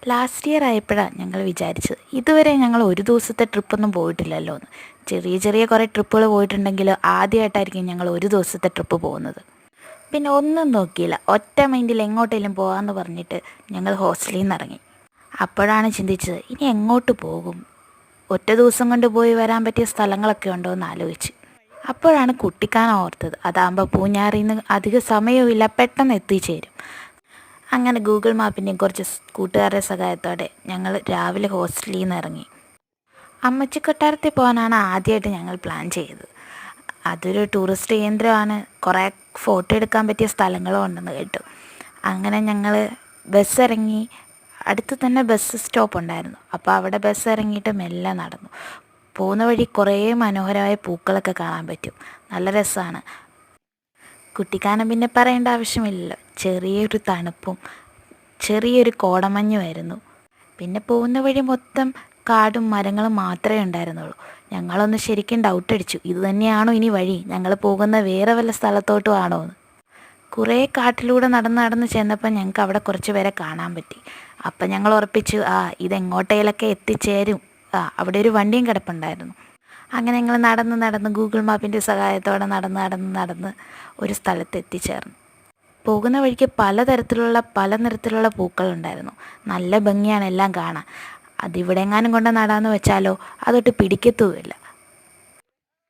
Last year ആയപ്പോഴാണ് ഞങ്ങൾ വിചാരിച്ചത്, ഇതുവരെ ഞങ്ങൾ ഒരു ദിവസത്തെ ട്രിപ്പൊന്നും പോയിട്ടില്ലല്ലോ എന്ന്. ചെറിയ ചെറിയ കുറേ ട്രിപ്പുകൾ പോയിട്ടുണ്ടെങ്കിൽ ആദ്യമായിട്ടായിരിക്കും ഞങ്ങൾ ഒരു ദിവസത്തെ ട്രിപ്പ് പോകുന്നത്. പിന്നെ ഒന്നും നോക്കിയില്ല, ഒറ്റ മൈൻഡിൽ എങ്ങോട്ടെങ്കിലും പോകാമെന്ന് പറഞ്ഞിട്ട് ഞങ്ങൾ ഹോസ്റ്റലിൽ നിന്ന് ഇറങ്ങി. അപ്പോഴാണ് ചിന്തിച്ചത്, ഇനി എങ്ങോട്ട് പോകും, ഒറ്റ ദിവസം കൊണ്ട് പോയി വരാൻ പറ്റിയ സ്ഥലങ്ങളൊക്കെ ഉണ്ടോ എന്ന് ആലോചിച്ച്. അപ്പോഴാണ് കുട്ടിക്കാനം ഓർത്തത്. അതാകുമ്പോൾ പൂഞ്ഞാറിൽ നിന്ന് അധിക സമയവുമില്ല, പെട്ടെന്ന് എത്തിച്ചേരും. അങ്ങനെ ഗൂഗിൾ മാപ്പിൻ്റെയും കുറച്ച് കൂട്ടുകാരുടെ സഹായത്തോടെ ഞങ്ങൾ രാവിലെ ഹോസ്റ്റലിൽ നിന്ന് ഇറങ്ങി. അമ്മച്ചി കൊട്ടാരത്തിൽ പോകാനാണ് ആദ്യമായിട്ട് ഞങ്ങൾ പ്ലാൻ ചെയ്തത്. അതൊരു ടൂറിസ്റ്റ് കേന്ദ്രമാണ്, കുറേ ഫോട്ടോ എടുക്കാൻ പറ്റിയ സ്ഥലങ്ങളും ഉണ്ടെന്ന് കേട്ടു. അങ്ങനെ ഞങ്ങൾ ബസ് ഇറങ്ങി. അടുത്ത് തന്നെ ബസ് സ്റ്റോപ്പ് ഉണ്ടായിരുന്നു. അപ്പോൾ അവിടെ ബസ് ഇറങ്ങിയിട്ട് മെല്ലെ നടന്നു. പോകുന്ന വഴി കുറേ മനോഹരമായ പൂക്കളൊക്കെ കാണാൻ പറ്റും, നല്ല രസമാണ്. കുട്ടിക്കാനം പിന്നെ പറയേണ്ട ആവശ്യമില്ലല്ലോ, ചെറിയൊരു തണുപ്പും ചെറിയൊരു കോടമഞ്ഞുമായിരുന്നു. പിന്നെ പോകുന്ന വഴി മൊത്തം കാടും മരങ്ങളും മാത്രമേ ഉണ്ടായിരുന്നുള്ളൂ. ഞങ്ങളൊന്ന് ശരിക്കും ഡൗട്ട് അടിച്ചു, ഇത് തന്നെയാണോ ഇനി വഴി, ഞങ്ങൾ പോകുന്ന വേറെ വല്ല സ്ഥലത്തോട്ടും ആണോ എന്ന്. കുറേ കാട്ടിലൂടെ നടന്ന് ചെന്നപ്പോൾ ഞങ്ങൾക്ക് അവിടെ കുറച്ച് പേരെ കാണാൻ പറ്റി. അപ്പം ഞങ്ങൾ ഉറപ്പിച്ചു, ഇതെങ്ങോട്ടേലൊക്കെ എത്തിച്ചേരും. അവിടെ ഒരു വണ്ടിയും കിടപ്പുണ്ടായിരുന്നു. അങ്ങനെ ഞങ്ങൾ നടന്ന് ഗൂഗിൾ മാപ്പിൻ്റെ സഹായത്തോടെ നടന്ന് ഒരു സ്ഥലത്ത് എത്തിച്ചേർന്നു. പോകുന്ന വഴിക്ക് പല നിറത്തിലുള്ള പൂക്കളുണ്ടായിരുന്നു. നല്ല ഭംഗിയാണ് എല്ലാം കാണാൻ. അതിവിടെ എങ്ങാനും കൊണ്ട് നടാമെന്ന് വെച്ചാലോ അതൊട്ട് പിടിക്കത്തുമില്ല.